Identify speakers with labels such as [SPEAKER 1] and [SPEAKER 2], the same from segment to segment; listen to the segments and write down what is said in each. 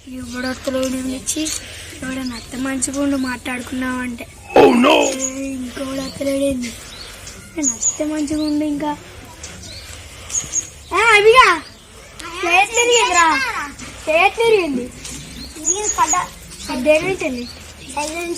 [SPEAKER 1] ఇప్పుడు వస్తలేడు ఇచ్చి ఎవడన్నా అత్త మంచిగా మాట్లాడుకున్నావంటే ఇంకోడు అత్తలేడేంది నేను అత్త మంచిగా ఉండు ఇంకా అవిగా చేయట్లేదురా చేయట్లేదు పడ్డేంటండి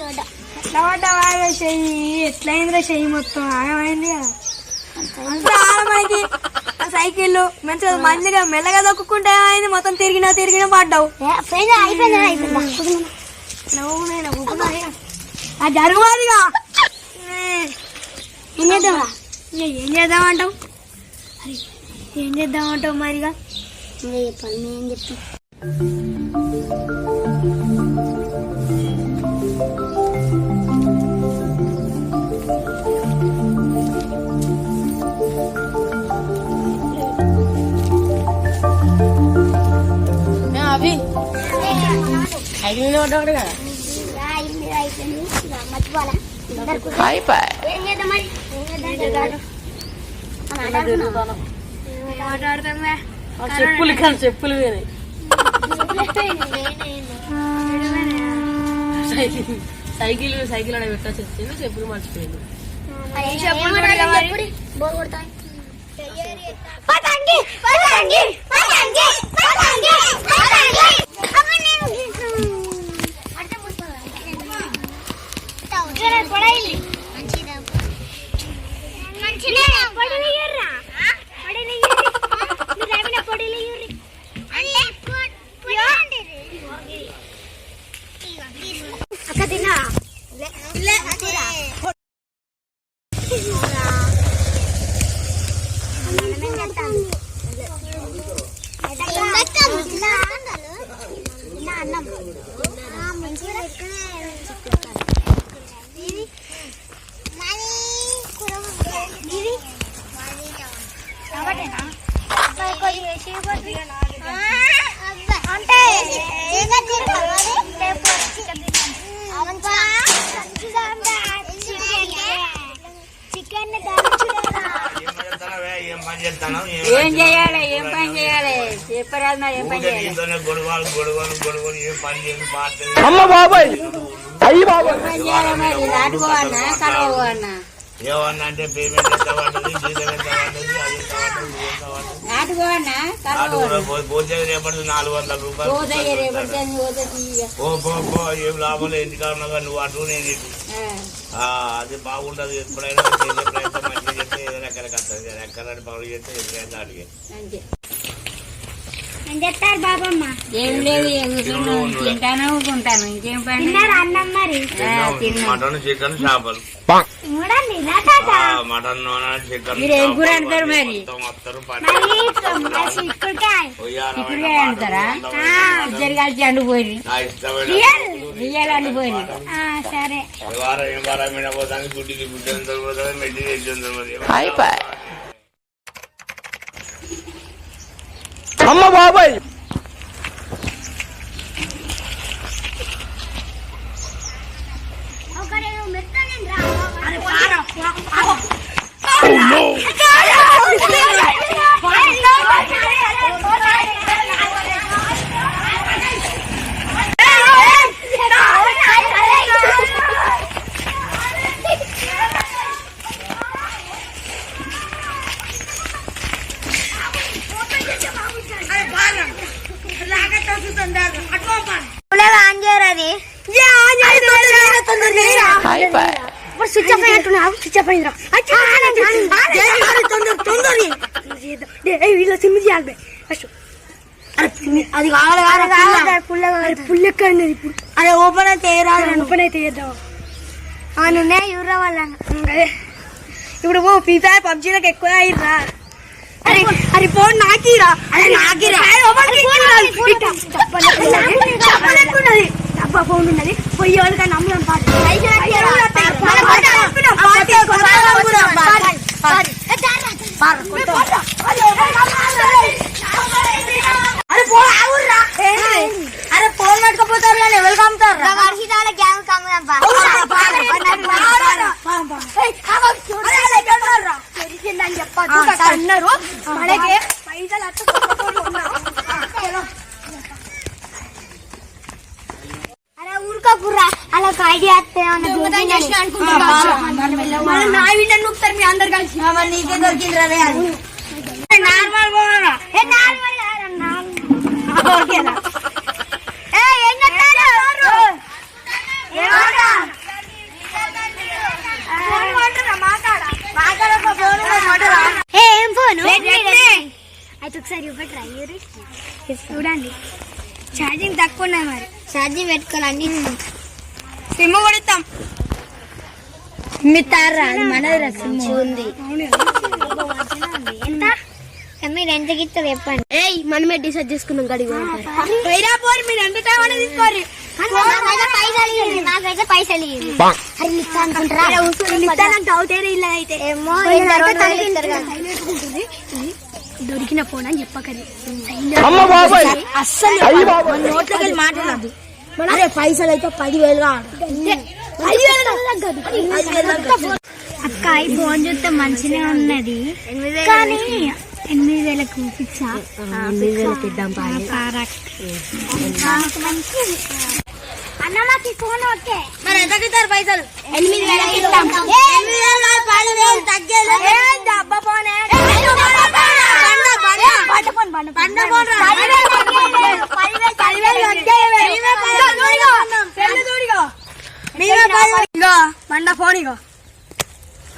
[SPEAKER 1] చోట ఎట్లా పడ్డావా చెయ్యి ఎట్లయిందిరా చెయ్యి మొత్తం ఆగమైంది అంతా ఆగమైంది సైకిల్ మంచిగా మంచిగా మెల్లగా దొక్కుంటే అయింది మొత్తం తిరిగినా పడ్డావు జరుగుగా ఏం చేద్దామంటావు ఏం చేద్దామంటావు మరిగా చెప్పాలి నేను చెప్తా
[SPEAKER 2] అవి 5 నిమిషాలు కదా చెప్పులు కానీ చెప్పులు వేరే సైకిల్ అక్కడ పెట్టాల్సి వచ్చింది చెప్పులు మర్చిపోయింది ఏం చేయాలి ఏం పని చేయాలి చెప్పరాదు మరి ఏం పని చేయాలి మరి నాటుకోవన్నా కలవన్నా
[SPEAKER 3] ఏమన్నా అంటే పేమెంట్ ఎంత పడ్డది జీతం ఎంత పడ్డది అది ఎంత పడ్డది నాటుకోవన్నా పోతే రేపటి 400 రూపాయలు ఏం లాభం ఎందుకు కారణంగా నువ్వు అటు నేను ఇటు అది బాగుంటది ఎప్పుడైనా చేసే ప్రయత్నం మంచిగా చేస్తే ఏదైనా ఎక్కడికి వస్తుంది ఎక్కడని పనులు చేస్తే ఎదురైనా అడిగే
[SPEAKER 1] చెప్తారు బాబమ్మ
[SPEAKER 2] ఏం లేదు తింటాను ఊరుకుంటాను ఇంకేం పని
[SPEAKER 1] అన్నం మరి
[SPEAKER 3] మటన్ చికెన్ చేపలు మటన్ చికెన్
[SPEAKER 2] మీరు ఏం కూర అంటారు మరి చిక్కుడుకాయ అంటారా ఇద్దరు కలిసి అండిపోయి రియాలు అండిపోయి
[SPEAKER 1] సరే
[SPEAKER 3] వారం వారం మీద పోతాను గుడ్డికి గుడ్డి ఎంత పోతుంది మెడ్డి ఎంత మరి
[SPEAKER 4] అమ్మ బాబాయ్
[SPEAKER 1] స్విచ్ ఆఫ్ అయినట్టున్నావు స్విచ్ ఆఫ్ అయిందిరా వీళ్ళ సిమ్ చేయాలి అది కావాలి పుల్లెక్కండి ఇప్పుడు అదే ఓపెన్ అయితే ఓపెన్ అయితే చేద్దాం నువ్వే యూరా వాళ్ళ ఇప్పుడు ఫ్రీ ఫైర్ పబ్జీలకు ఎక్కువ అయ్యిరా అరే ఫోన్ నాకిరా అరే నాకిరా డబ్బా ఫోన్ ఉన్నది పోయి వాళ్ళకి నమ్మడం అరే ఫోన్ పట్టుకపోతారు కానీ ఎవరు కమ్ముతారు తెలిసిందని చెప్పారు అన్నారు మనకి పైసలు ఒక ఐడియా నా వీడియో నూపుతారు మీ అందరు కలిసి నీకే దొరికింది రే నార్మల్ ఏం ఫోన్ అయితే ఒకసారి చూడండి ఛార్జింగ్ తక్కువ ఉన్నాయి మరి ఛార్జింగ్ పెట్టుకోవాలండి సిమ్ కొడతాం మిత్తారా మనది సిమ్ ఉంది ఎంత మీరు ఎంత గిస్తారు చెప్పండి ఏయ్ మనమే డిసైడ్ చేసుకున్నాం గడి మీరు ఎంత టైం అనేది తీసుకోరు నాకైతే పైసలు దొరికిన ఫోన్ అని చెప్పకరి అస్సలు నోట్లోకి వెళ్ళి మాట్లాడదు అరే పైసలు అయితే 10,000 అక్క ఈ ఫోన్ చూస్తే మంచిగా ఉన్నది కానీ 8,000కు ఫిక్సా 8,000 ఇద్దాం అన్న మాకు ఫోన్ ఓకే మరి ఎంత ఇస్తారు పైసలు 8,000 ఇద్దాం 10,000 తగ్గేది అబ్బా ఫోన్ బండ ఫోన్ ఇగో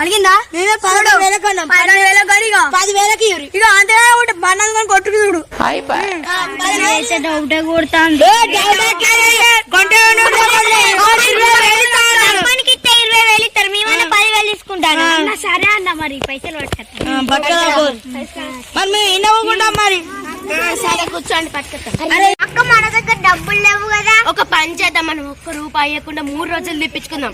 [SPEAKER 1] అడిగిందా మేమే 10,000 ఇక అంతే బండ కొట్టుకు చూడు డౌట్ కొడుతుంది 20,000 ఇస్తారు మేమైనా 10,000 తీసుకుంటాను సరే అన్న మరి పైసలు పట్టుకుంటాం మరి సరే కూర్చోండి పట్టుకుంటాం అక్క మన దగ్గర డబ్బులు లేవు కదా ఒక పని చేద్దాం మనం ₹1 ఇవ్వకుండా 3 రోజులు తెప్పించుకుందాం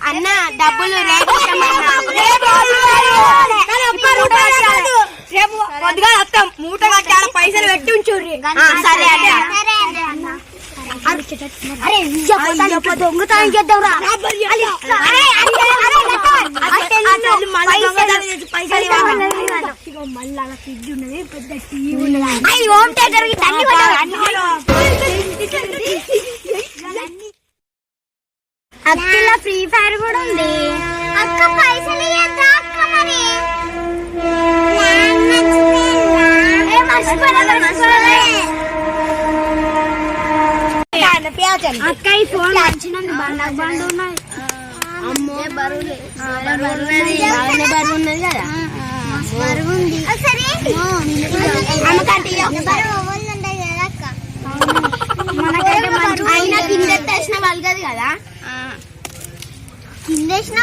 [SPEAKER 1] అన్న డబ్బులు రేపు కొద్దిగా వస్తాం మూట కట్టాల పైసలు పెట్టి ఉంచుర్రి సరే దొంగతనం చేద్దాం మళ్ళీ అలా ఫ్రిడ్జ్ ఉన్నది పెద్ద టీవీ ఉన్నది హోమ్ థియేటర్ అక్కలా ఫ్రీ ఫైర్ కూడా ఉంది అక్క పైసలు అక్క మరి అక్క ఈ ఫోన్ మంచిగా బండు ఉన్నాయి అమ్మో బరువు ఉన్నది కదా బరువు ఉంది మనకైతే అయినా కింద వేసిన వలగదు కదా కింద వేసిన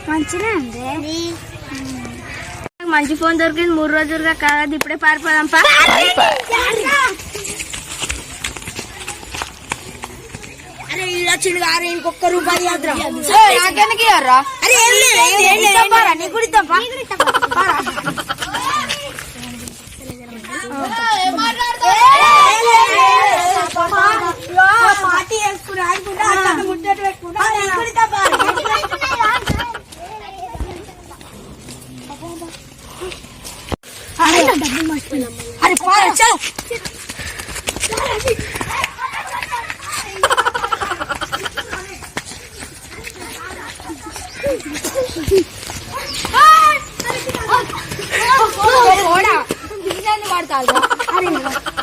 [SPEAKER 1] మంచిగా ఉంది మంచి ఫోన్ దొరికింది 3 రోజులుగా కాదు ఇప్పుడే పారిపోదాం అరే వచ్చింది అరే ఇంకొక రూపాయి నాకెందుకు ఇయ్యారా అరే నీకు కూడా ఇద్దాం పార్టీ వేసుకుని ఆడుకుంటా ముట్టేట్టు పెట్టుకుంటా అరే చలో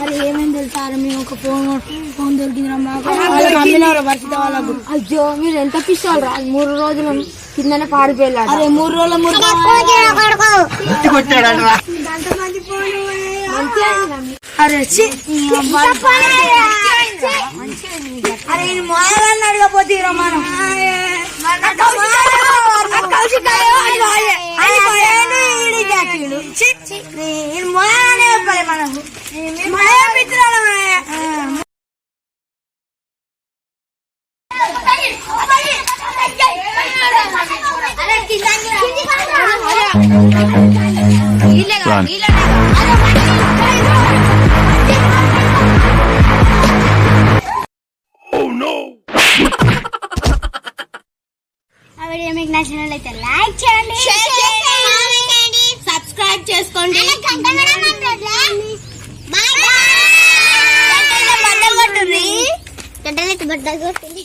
[SPEAKER 1] అరే ఏమేమి తెలుసారా మేము ఒక ఫోన్ దొరికిందిరా మాకు అమ్మినారా పరిస్థితి వాళ్ళకు అయ్యో మీరు ఎంత పిస్తారా 3 రోజులు కిందనే పాడిపోయారు అరే 3 రోజుల అరే అరే మాయాలని అడగపోతీరా మనం మాయానే చెప్పాలి మనకు మాయా మిత్రాలు వీడియో మీకు నచ్చినట్లయితే లైక్ చేయండి, షేర్ చేయండి, సబ్స్క్రైబ్ చేసుకోండి. బట్ట కొట్టి